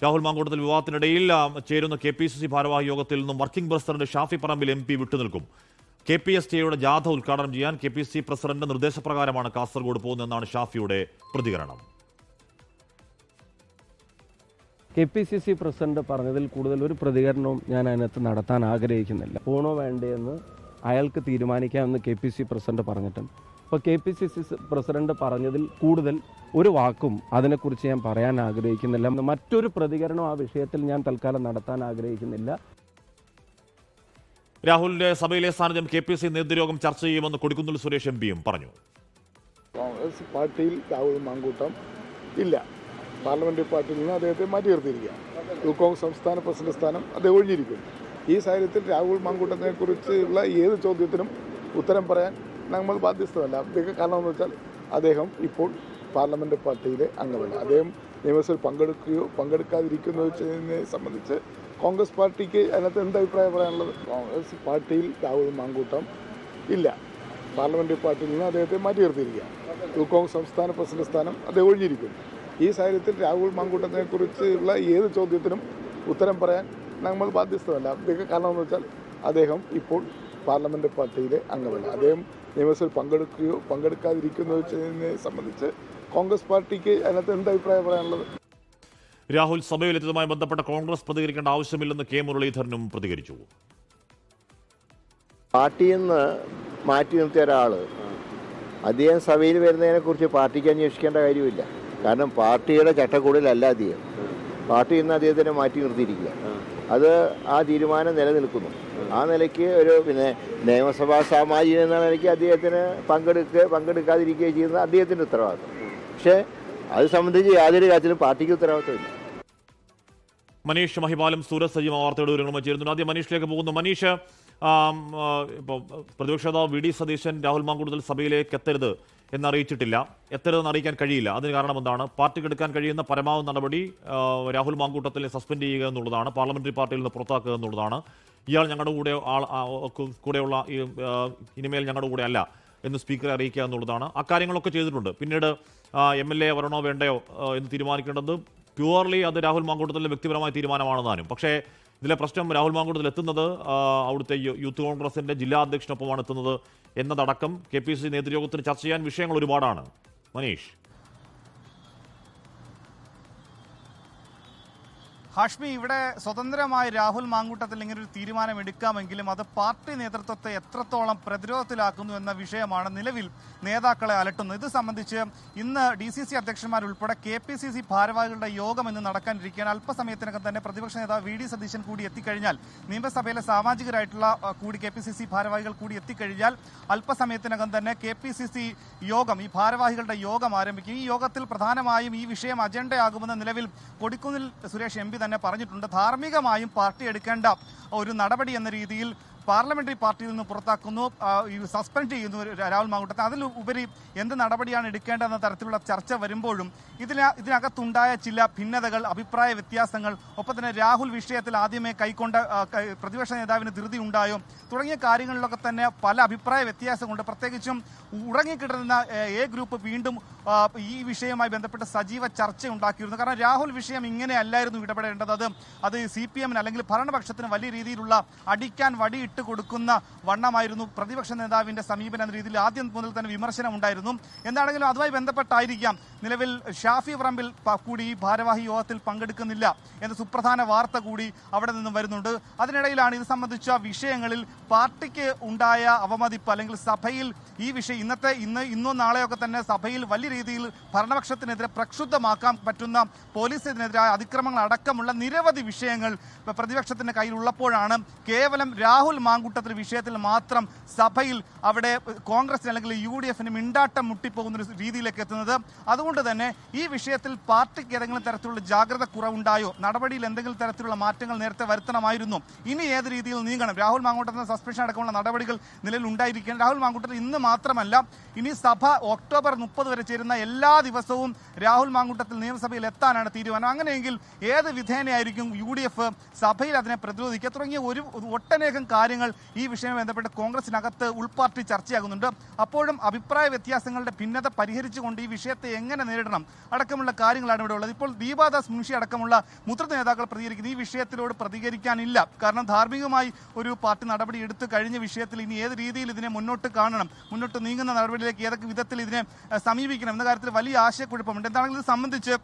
രാഹുൽ മാങ്കൂട്ടത്തിൽ വിവാദത്തിനിടയിൽ ചേരുന്ന KPCC ഭാരവാഹി യോഗത്തിൽ നിന്നും working president Shafi Parambil MP വിട്ടുനിൽക്കും. KPSTയുടെ ജാഥ ഉദ്ഘാടനം ചെയ്യാൻ KPCC പ്രസിഡന്റ് നിർദ്ദേശപ്രകാരമാണ് കാസർഗോഡ് പോകുന്നതെന്നാണ് ഷാഫിയുടെ പ്രതികരണം. KPCC പ്രസിഡന്റ് പറഞ്ഞതിൽ കൂടുതൽ ഒരു പ്രതികരണവും ഞാൻ അതിനകത്ത് നടത്താൻ ആഗ്രഹിക്കുന്നില്ല. പോണോ വേണ്ടയെന്ന് അയാൾക്ക് തീരുമാനിക്കാമെന്ന് KPCC പ്രസിഡന്റ് പറഞ്ഞിട്ടുണ്ട്. അപ്പോൾ KPCC പ്രസിഡന്റ് പറഞ്ഞതിൽ കൂടുതൽ ഒരു വാക്കും അതിനെക്കുറിച്ച് ഞാൻ പറയാൻ ആഗ്രഹിക്കുന്നില്ല. മറ്റൊരു പ്രതികരണം ആ വിഷയത്തിൽ ഞാൻ തൽക്കാലം നടത്താൻ ആഗ്രഹിക്കുന്നില്ല. രാഹുലിന്റെ സഭയിലെ സാന്നിധ്യം KPCC നേതൃയോഗം ചർച്ച ചെയ്യുമെന്ന് കൊടിക്കുന്നിൽ സുരേഷ് MPയും പറഞ്ഞു. കോൺഗ്രസ് പാർട്ടിയിൽ രാഹുൽ മാങ്കൂട്ടം ഇല്ല. പാർലമെന്ററി പാർട്ടിയിൽ നിന്ന് അദ്ദേഹത്തെ മാറ്റി നിർത്തിയിരിക്കുക. യൂത്ത് കോൺഗ്രസ് സംസ്ഥാന പ്രസിഡന്റ് സ്ഥാനം അദ്ദേഹം ഒഴിഞ്ഞിരിക്കുന്നു. ഈ സാഹചര്യത്തിൽ രാഹുൽ മാങ്കൂട്ടത്തിനെ കുറിച്ചുള്ള ഏത് ചോദ്യത്തിനും ഉത്തരം പറയാൻ നമ്മൾ ബാധ്യസ്ഥമല്ല. കാരണം എന്ന് വെച്ചാൽ അദ്ദേഹം ഇപ്പോൾ പാർലമെന്റ് പാർട്ടിയിലെ അംഗമല്ല. അദ്ദേഹം നിയമസഭയിൽ പങ്കെടുക്കുകയോ പങ്കെടുക്കാതിരിക്കുന്നതിനെ സംബന്ധിച്ച് കോൺഗ്രസ് പാർട്ടിക്ക് അതിനകത്ത് എന്ത് അഭിപ്രായം പറയാനുള്ളത്? കോൺഗ്രസ് പാർട്ടിയിൽ രാഹുൽ മാങ്കൂട്ടം ഇല്ല. പാർലമെന്ററി പാർട്ടിയിൽ നിന്ന് അദ്ദേഹത്തെ മാറ്റി നിർത്തിയിരിക്കുക. യൂത്ത് കോൺഗ്രസ് സംസ്ഥാന പ്രസിഡന്റ് സ്ഥാനം അദ്ദേഹം ഒഴിഞ്ഞിരിക്കുന്നു. ഈ സാഹചര്യത്തിൽ രാഹുൽ മാങ്കൂട്ടത്തിനെ കുറിച്ചുള്ള ഏത് ചോദ്യത്തിനും ഉത്തരം പറയാൻ നമ്മൾ ബാധ്യസ്ഥമല്ല. കാരണം എന്ന് വെച്ചാൽ അദ്ദേഹം ഇപ്പോൾ പാർലമെന്റ് പാർട്ടിയിലെ അംഗമല്ല. അദ്ദേഹം നിയമസഭയിൽ പങ്കെടുക്കുകയോ പങ്കെടുക്കാതിരിക്കുന്നതിനെ സംബന്ധിച്ച് കോൺഗ്രസ് പാർട്ടിക്ക് അതിനകത്ത് എന്ത് അഭിപ്രായം പറയാനുള്ളത്? രാഹുൽ സഭയിലെത്തിയതുമായി ബന്ധപ്പെട്ട കോൺഗ്രസ് പ്രതികരിക്കേണ്ട ആവശ്യമില്ലെന്ന് K മുരളീധരനും പ്രതികരിച്ചു. പാർട്ടിയിൽ നിന്ന് മാറ്റി നിർത്തിയ ഒരാൾ അദ്ദേഹം സഭയിൽ വരുന്നതിനെക്കുറിച്ച് പാർട്ടിക്ക് അന്വേഷിക്കേണ്ട കാര്യമില്ല. കാരണം പാർട്ടിയുടെ ചട്ടക്കൂടിലല്ല അദ്ദേഹം. പാർട്ടിയിൽ നിന്ന് അദ്ദേഹത്തിനെ മാറ്റി നിർത്തിയിരിക്കുക. അത് ആ തീരുമാനം നിലനിൽക്കുന്നു. ആ നിലയ്ക്ക് ഒരു നിയമസഭാ സാമാജികൻ എന്ന നിലയ്ക്ക് അദ്ദേഹത്തിന് പങ്കെടുക്കാതിരിക്കുകയും ചെയ്യുന്ന അദ്ദേഹത്തിൻ്റെ ഉത്തരവാദിത്വം. പക്ഷേ അത് സംബന്ധിച്ച് യാതൊരു കാര്യത്തിലും പാർട്ടിക്ക് ഉത്തരവാദിത്വമില്ല. മനീഷ് മഹിപാലും സൂരജ് സജീവ വാർത്തയുടെ വിവരങ്ങളുമായി ചേരുന്നുണ്ട്. ആദ്യം മനീഷിലേക്ക് പോകുന്നു. മനീഷ്, ഇപ്പോൾ പ്രതിപക്ഷ നേതാവ് VD സതീശൻ രാഹുൽ മാങ്കൂട്ടത്തിൽ സഭയിലേക്ക് എത്തരുത് എന്നറിയിച്ചിട്ടില്ല. എത്തരുതെന്ന് അറിയിക്കാൻ കഴിയില്ല. അതിന് കാരണം എന്താണ്? പാർട്ടിക്ക് എടുക്കാൻ കഴിയുന്ന പരമാവധി നടപടി രാഹുൽ മാങ്കൂട്ടത്തിനെ സസ്പെൻഡ് ചെയ്യുക എന്നുള്ളതാണ്, പാർലമെന്ററി പാർട്ടിയിൽ നിന്ന് പുറത്താക്കുക എന്നുള്ളതാണ്. ഇയാൾ ഞങ്ങളുടെ കൂടെയുള്ള ഇനിമേൽ ഞങ്ങളുടെ കൂടെ അല്ല എന്ന് സ്പീക്കറെ അറിയിക്കുക എന്നുള്ളതാണ്. അക്കാര്യങ്ങളൊക്കെ ചെയ്തിട്ടുണ്ട്. പിന്നീട് MLA വരണോ വേണ്ടയോ എന്ന് തീരുമാനിക്കേണ്ടത് പ്യുവർലി അത് രാഹുൽ മാങ്കൂട്ടത്തിലെ വ്യക്തിപരമായ തീരുമാനമാണെന്നാനും. പക്ഷേ ഇതിലെ പ്രശ്നം രാഹുൽ മാങ്കൂട്ടത്തിൽ എത്തുന്നത് അവിടുത്തെ യൂത്ത് കോൺഗ്രസിന്റെ ജില്ലാ അധ്യക്ഷനൊപ്പമാണ് എത്തുന്നത് എന്നതടക്കം KPCC നേതൃയോഗത്തിന് ചർച്ച ചെയ്യാൻ വിഷയങ്ങൾ ഒരുപാടാണ്. മനീഷ്, ഹാഷ്മി, ഇവിടെ സ്വതന്ത്രമായി രാഹുൽ മാങ്കൂട്ടത്തിൽ ഇങ്ങനൊരു തീരുമാനം എടുക്കാമെങ്കിലും അത് പാർട്ടി നേതൃത്വത്തെ എത്രത്തോളം പ്രതിരോധത്തിലാക്കുന്നു എന്ന വിഷയമാണ് നിലവിൽ നേതാക്കളെ അലട്ടുന്നത്. ഇത് സംബന്ധിച്ച് ഇന്ന് DCC അധ്യക്ഷന്മാരുൾപ്പെടെ KPCC ഭാരവാഹികളുടെ യോഗം ഇന്ന് നടക്കാനിരിക്കുകയാണ്. അല്പസമയത്തിനകം തന്നെ പ്രതിപക്ഷ നേതാവ് VD സതീശൻ കൂടി എത്തിക്കഴിഞ്ഞാൽ, നിയമസഭയിലെ സാമാജികരായിട്ടുള്ള KPCC ഭാരവാഹികൾ കൂടി എത്തിക്കഴിഞ്ഞാൽ അല്പസമയത്തിനകം തന്നെ KPCC യോഗം, ഈ ഭാരവാഹികളുടെ യോഗം ആരംഭിക്കും. ഈ യോഗത്തിൽ പ്രധാനമായും ഈ വിഷയം അജണ്ടയാകുമെന്ന് നിലവിൽ കൊടിക്കുന്നിൽ സുരേഷ് MP തന്നെ പറഞ്ഞിട്ടുണ്ട്. ധാർമ്മികമായും പാർട്ടി എടുക്കേണ്ട ഒരു നടപടി എന്ന രീതിയിൽ പാർലമെന്ററി പാർട്ടിയിൽ നിന്ന് പുറത്താക്കുന്നു, സസ്പെൻഡ് ചെയ്യുന്നു രാഹുൽ മാങ്കൂട്ടത്തെ. അതിലുപരി എന്ത് നടപടിയാണ് എടുക്കേണ്ടതെന്ന തരത്തിലുള്ള ചർച്ച വരുമ്പോഴും ഇതിനകത്തുണ്ടായ ചില ഭിന്നതകൾ, അഭിപ്രായ വ്യത്യാസങ്ങൾ, ഒപ്പം തന്നെ രാഹുൽ വിഷയത്തിൽ ആദ്യമേ കൈക്കൊണ്ട പ്രതിപക്ഷ നേതാവിന് ധൃതി ഉണ്ടായോ തുടങ്ങിയ കാര്യങ്ങളിലൊക്കെ തന്നെ പല അഭിപ്രായ വ്യത്യാസമുണ്ട്. പ്രത്യേകിച്ചും ഉറങ്ങിക്കിടന്ന A ഗ്രൂപ്പ് വീണ്ടും ഈ വിഷയവുമായി ബന്ധപ്പെട്ട് സജീവ ചർച്ച ഉണ്ടാക്കിയിരുന്നു. കാരണം രാഹുൽ വിഷയം ഇങ്ങനെയല്ലായിരുന്നു ഇടപെടേണ്ടത്. അത് CPM അല്ലെങ്കിൽ ഭരണപക്ഷത്തിന് വലിയ രീതിയിലുള്ള അടിക്കാൻ വടിയിട്ട് കൊടുക്കുന്ന വണ്ണമായിരുന്നു പ്രതിപക്ഷ നേതാവിന്റെ സമീപനം എന്ന രീതിയിൽ ആദ്യം മുതൽ തന്നെ വിമർശനം ഉണ്ടായിരുന്നു. എന്താണെങ്കിലും അതുമായി ബന്ധപ്പെട്ടായിരിക്കാം നിലവിൽ ഷാഫി പറമ്പിൽ കൂടി ഈ ഭാരവാഹി യോഗത്തിൽ പങ്കെടുക്കുന്നില്ല എന്ന സുപ്രധാന വാർത്ത കൂടി അവിടെ നിന്നും വരുന്നുണ്ട്. അതിനിടയിലാണ് ഇത് സംബന്ധിച്ച വിഷയങ്ങളിൽ പാർട്ടിക്ക് ഉണ്ടായ അവമതിപ്പ് അല്ലെങ്കിൽ സഭയിൽ ഈ വിഷയം ഇന്നോ നാളെയൊക്കെ തന്നെ സഭയിൽ വലിയ രീതിയിൽ ഭരണപക്ഷത്തിനെതിരെ പ്രക്ഷുബ്ധമാക്കാൻ പറ്റുന്ന പോലീസിനെതിരായ അതിക്രമങ്ങൾ അടക്കമുള്ള നിരവധി വിഷയങ്ങൾ പ്രതിപക്ഷത്തിന്റെ കയ്യിലുള്ളപ്പോഴാണ് കേവലം രാഹുൽ മാങ്കൂട്ടത്തിൽ വിഷയത്തിൽ മാത്രം സഭയിൽ അവിടെ കോൺഗ്രസിന് അല്ലെങ്കിൽ UDFന് മിണ്ടാട്ടം മുട്ടിപ്പോകുന്ന ഒരു രീതിയിലേക്ക് എത്തുന്നത്. അതുകൊണ്ട് തന്നെ ഈ വിഷയത്തിൽ പാർട്ടിക്ക് ഏതെങ്കിലും തരത്തിലുള്ള ജാഗ്രത കുറവുണ്ടായോ, നടപടിയിൽ എന്തെങ്കിലും തരത്തിലുള്ള മാറ്റങ്ങൾ നേരത്തെ വരുത്തണമായിരുന്നു, ഇനി ഏത് രീതിയിൽ നീങ്ങണം, രാഹുൽ മാങ്കൂട്ടത്തിന് സസ്പെൻഷൻ അടക്കമുള്ള നടപടികൾ നിലവിൽ ഉണ്ടായിരിക്കുകയാണ്. രാഹുൽ മാങ്കൂട്ടത്തിൽ ഇന്ന് മാത്രമല്ല, ഇനി സഭ ഒക്ടോബർ 30 വരെ ചേരുന്ന എല്ലാ ദിവസവും രാഹുൽ മാങ്കൂട്ടത്തിൽ നിയമസഭയിൽ എത്താനാണ് തീരുമാനം. അങ്ങനെയെങ്കിൽ ഏത് വിധേനയായിരിക്കും UDF സഭയിൽ അതിനെ പ്രതിരോധിക്കുക തുടങ്ങിയ ഒട്ടനേകം കാര്യങ്ങൾ കാര്യങ്ങൾ ഈ വിഷയവുമായി ബന്ധപ്പെട്ട് കോൺഗ്രസിനകത്ത് ഉൾപാർട്ടി ചർച്ചയാകുന്നുണ്ട്. അപ്പോഴും അഭിപ്രായ വ്യത്യാസങ്ങളുടെ ഭിന്നത പരിഹരിച്ചുകൊണ്ട് ഈ വിഷയത്തെ എങ്ങനെ നേരിടണം അടക്കമുള്ള കാര്യങ്ങളാണ് ഇവിടെ ഉള്ളത്. ഇപ്പോൾ ദീപാദാസ് മുൻഷി അടക്കമുള്ള മുതിർന്ന നേതാക്കൾ പ്രതികരിക്കുന്നത് ഈ വിഷയത്തിലോട് പ്രതികരിക്കാനില്ല. കാരണം ധാർമ്മികമായി ഒരു പാർട്ടി നടപടി എടുത്തു കഴിഞ്ഞ വിഷയത്തിൽ ഇനി ഏത് രീതിയിൽ ഇതിനെ മുന്നോട്ട് കാണണം, മുന്നോട്ട് നീങ്ങുന്ന നടപടിയിലേക്ക് ഏതൊക്കെ വിധത്തിൽ ഇതിനെ സമീപിക്കണം എന്ന കാര്യത്തിൽ വലിയ ആശയക്കുഴപ്പമുണ്ട്. എന്താണെങ്കിലും ഇത് സംബന്ധിച്ച്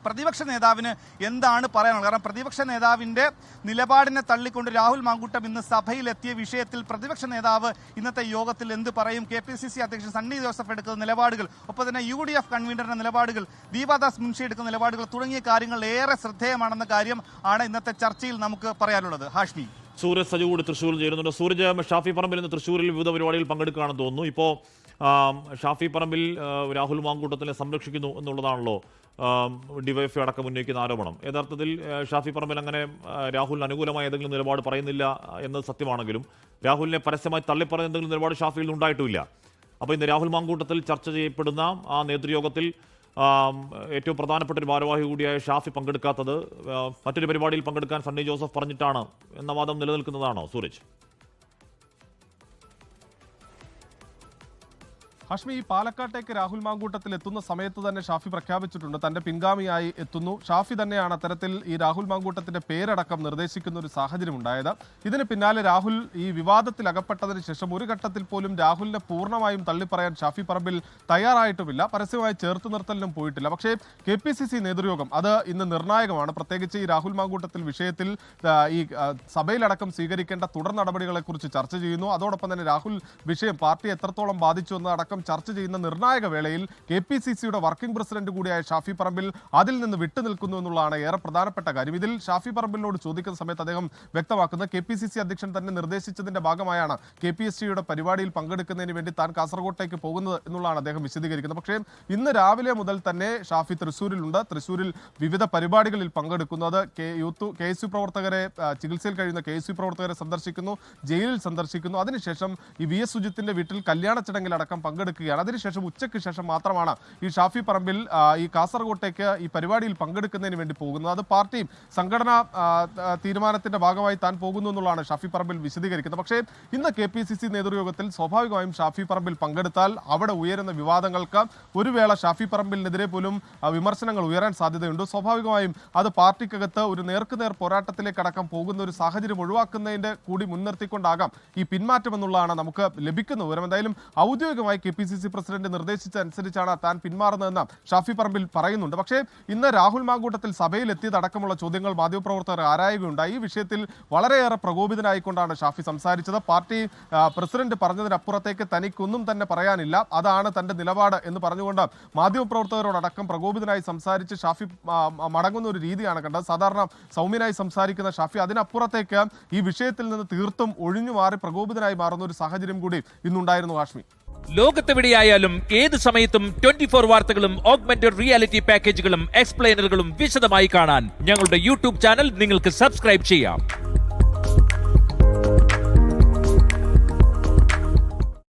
പ്രതിപക്ഷ നേതാവിന് എന്താണ് പറയാനുള്ളത്? കാരണം പ്രതിപക്ഷ നേതാവിൻ്റെ നിലപാടിനെ തള്ളിക്കൊണ്ട് രാഹുൽ മാങ്കൂട്ടം ഇന്ന് സഭയിലെത്തിയ വിഷയത്തിൽ പ്രതിപക്ഷ നേതാവ് ഇന്നത്തെ യോഗത്തിൽ എന്ത് പറയും? KPCC അധ്യക്ഷൻ സണ്ണി ജോസഫ് എടുക്കുന്ന നിലപാടുകൾ, ഒപ്പം തന്നെ UDF കൺവീനറുടെ നിലപാടുകൾ, ദീപാദാസ് മുൻഷി എടുക്കുന്ന നിലപാടുകൾ തുടങ്ങിയ കാര്യങ്ങൾ ഏറെ ശ്രദ്ധേയമാണെന്ന കാര്യം ആണ് ഇന്നത്തെ ചർച്ചയിൽ നമുക്ക് പറയാനുള്ളത്. ഹാഷ്മി, സൂരജ് സജു കൂടി തൃശ്ശൂരിൽ ചേരുന്നുണ്ട്. സൂരജ്, ഷാഫി പറമ്പിൽ ഇന്ന് തൃശ്ശൂരിൽ വിവിധ പരിപാടിയിൽ പങ്കെടുക്കുകയാണെന്ന് തോന്നുന്നു. ഇപ്പോൾ ഷാഫി പറമ്പിൽ രാഹുൽ മാങ്കൂട്ടത്തിനെ സംരക്ഷിക്കുന്നു എന്നുള്ളതാണല്ലോ ഡിവൈഎഫ്ഐ അടക്കം ഉന്നയിക്കുന്ന ആരോപണം. യഥാർത്ഥത്തിൽ ഷാഫി പറമ്പിൽ അങ്ങനെ രാഹുലിന് അനുകൂലമായ ഏതെങ്കിലും നിലപാട് പറയുന്നില്ല എന്നത് സത്യമാണെങ്കിലും രാഹുലിനെ പരസ്യമായി തള്ളിപ്പറയുന്ന എന്തെങ്കിലും നിലപാട് ഷാഫിയിൽ ഉണ്ടായിട്ടുമില്ല. അപ്പോൾ ഇന്ന് രാഹുൽ മാങ്കൂട്ടത്തിൽ ചർച്ച ചെയ്യപ്പെടുന്ന ആ നേതൃയോഗത്തിൽ ഏറ്റവും പ്രധാനപ്പെട്ട ഒരു ഭാരവാഹി കൂടിയായ ഷാഫി പങ്കെടുക്കാത്തത് മറ്റൊരു പരിപാടിയിൽ പങ്കെടുക്കാൻ സണ്ണി ജോസഫ് പറഞ്ഞിട്ടാണ് എന്ന വാദം നിലനിൽക്കുന്നതാണോ സൂരജ്? ഹാഷ്മി, ഈ പാലക്കാട്ടേക്ക് രാഹുൽ മാങ്കൂട്ടത്തിൽ എത്തുന്ന സമയത്ത് തന്നെ ഷാഫി പ്രഖ്യാപിച്ചിട്ടുണ്ട് തന്റെ പിൻഗാമിയായി എത്തുന്നു. ഷാഫി തന്നെയാണ് അത്തരത്തിൽ ഈ രാഹുൽ മാങ്കൂട്ടത്തിന്റെ പേരടക്കം നിർദ്ദേശിക്കുന്ന ഒരു സാഹചര്യം ഉണ്ടായത്. ഇതിന് പിന്നാലെ രാഹുൽ ഈ വിവാദത്തിൽ അകപ്പെട്ടതിന് ശേഷം ഒരു ഘട്ടത്തിൽ പോലും രാഹുലിനെ പൂർണ്ണമായും തള്ളിപ്പറയാൻ ഷാഫി പറമ്പിൽ തയ്യാറായിട്ടുമില്ല, പരസ്യമായി ചേർത്ത് നിർത്തലിനും പോയിട്ടില്ല. പക്ഷേ KPCC നേതൃയോഗം അത് ഇന്ന് നിർണായകമാണ്. പ്രത്യേകിച്ച് ഈ രാഹുൽ മാങ്കൂട്ടത്തിൽ വിഷയത്തിൽ ഈ സഭയിലടക്കം സ്വീകരിക്കേണ്ട തുടർ നടപടികളെക്കുറിച്ച് ചർച്ച ചെയ്യുന്നു. അതോടൊപ്പം തന്നെ രാഹുൽ വിഷയം പാർട്ടി എത്രത്തോളം ബാധിച്ചു എന്നതടക്കം ചർച്ച ചെയ്യുന്ന നിർണായക വേളയിൽ KPCCയുടെ വർക്കിംഗ് പ്രസിഡന്റ് കൂടിയായ ഷാഫി പറമ്പിൽ അതിൽ നിന്ന് വിട്ടുനിൽക്കുന്നു എന്നുള്ളതാണ് ഏറെ പ്രധാനപ്പെട്ട കാര്യം. ഇതിൽ ഷാഫി പറമ്പിലിനോട് ചോദിക്കുന്ന സമയത്ത് അദ്ദേഹം വ്യക്തമാക്കുന്നത് KPCC അധ്യക്ഷൻ തന്നെ നിർദ്ദേശിച്ചതിന്റെ ഭാഗമായാണ് KPSCയുടെ പരിപാടിയിൽ പങ്കെടുക്കുന്നതിന് വേണ്ടി താൻ കാസർഗോട്ടേക്ക് പോകുന്നത് എന്നുള്ളതാണ് അദ്ദേഹം വിശദീകരിക്കുന്നത്. പക്ഷേ ഇന്ന് രാവിലെ മുതൽ തന്നെ ഷാഫി തൃശ്ശൂരിലുണ്ട്. തൃശ്ശൂരിൽ വിവിധ പരിപാടികളിൽ പങ്കെടുക്കുന്നത് KSU പ്രവർത്തകരെ, ചികിത്സയിൽ കഴിയുന്ന KSU പ്രവർത്തകരെ സന്ദർശിക്കുന്നു, ജയിലിൽ സന്ദർശിക്കുന്നു. അതിനുശേഷം ഈ VS സുജിത്തിന്റെ വീട്ടിൽ കല്യാണ ചടങ്ങിലടക്കം പങ്കെടുക്കുകയാണ്. അതിനുശേഷം ഉച്ചയ്ക്ക് ശേഷം മാത്രമാണ് ഈ ഷാഫി പറമ്പിൽ ഈ കാസർഗോട്ടേക്ക് ഈ പരിപാടിയിൽ പങ്കെടുക്കുന്നതിന് വേണ്ടി പോകുന്നത്. അത് പാർട്ടി സംഘടനാ തീരുമാനത്തിന്റെ ഭാഗമായി താൻ പോകുന്നു എന്നുള്ളതാണ് ഷാഫി പറമ്പിൽ വിശദീകരിക്കുന്നത്. പക്ഷേ ഇന്ന് KPCC നേതൃയോഗത്തിൽ സ്വാഭാവികമായും ഷാഫി പറമ്പിൽ പങ്കെടുത്താൽ അവിടെ ഉയരുന്ന വിവാദങ്ങൾക്ക് ഒരു വേള ഷാഫി പറമ്പിലിനെതിരെ പോലും വിമർശനങ്ങൾ ഉയരാൻ സാധ്യതയുണ്ട്. സ്വാഭാവികമായും അത് പാർട്ടിക്കകത്ത് ഒരു നേർക്കുനേർ പോരാട്ടത്തിലേക്കടക്കം പോകുന്ന ഒരു സാഹചര്യം ഒഴിവാക്കുന്നതിന്റെ കൂടി മുൻനിർത്തിക്കൊണ്ടാകാം ഈ പിന്മാറ്റം എന്നുള്ളതാണ് നമുക്ക് ലഭിക്കുന്ന വിവരം. എന്തായാലും ഔദ്യോഗികമായി KPCC പ്രസിഡന്റ് നിർദ്ദേശിച്ച അനുസരിച്ചാണ് താൻ പിന്മാറുന്നതെന്ന് ഷാഫി പറമ്പിൽ പറയുന്നുണ്ട്. പക്ഷേ ഇന്ന് രാഹുൽ മാങ്കൂട്ടത്തിൽ സഭയിൽ എത്തിയതടക്കമുള്ള ചോദ്യങ്ങൾ മാധ്യമപ്രവർത്തകർ ആരായുകയുണ്ടായി. ഈ വിഷയത്തിൽ വളരെയേറെ പ്രകോപിതനായിക്കൊണ്ടാണ് ഷാഫി സംസാരിച്ചത്. പാർട്ടി പ്രസിഡന്റ് പറഞ്ഞതിനപ്പുറത്തേക്ക് തനിക്കൊന്നും തന്നെ പറയാനില്ല, അതാണ് തന്റെ നിലപാട് എന്ന് പറഞ്ഞുകൊണ്ട് മാധ്യമപ്രവർത്തകരോടക്കം പ്രകോപിതനായി സംസാരിച്ച് ഷാഫി മടങ്ങുന്ന ഒരു രീതിയാണ് കണ്ടത്. സാധാരണ സൗമ്യനായി സംസാരിക്കുന്ന ഷാഫി അതിനപ്പുറത്തേക്ക് ഈ വിഷയത്തിൽ നിന്ന് തീർത്തും ഒഴിഞ്ഞു മാറി പ്രകോപിതനായി മാറുന്ന ഒരു സാഹചര്യം കൂടി ഇന്നുണ്ടായിരുന്നു. ഹാഷ്മി, ലോകത്തെവിടെയായാലും ഏത് സമയത്തും 24 വാർത്തകളും ഓഗ്മെന്റഡ് റിയാലിറ്റി പാക്കേജുകളും എക്സ്പ്ലെയിനറുകളും വിശദമായി കാണാൻ ഞങ്ങളുടെ YouTube ചാനൽ നിങ്ങൾക്ക് സബ്സ്ക്രൈബ് ചെയ്യാം.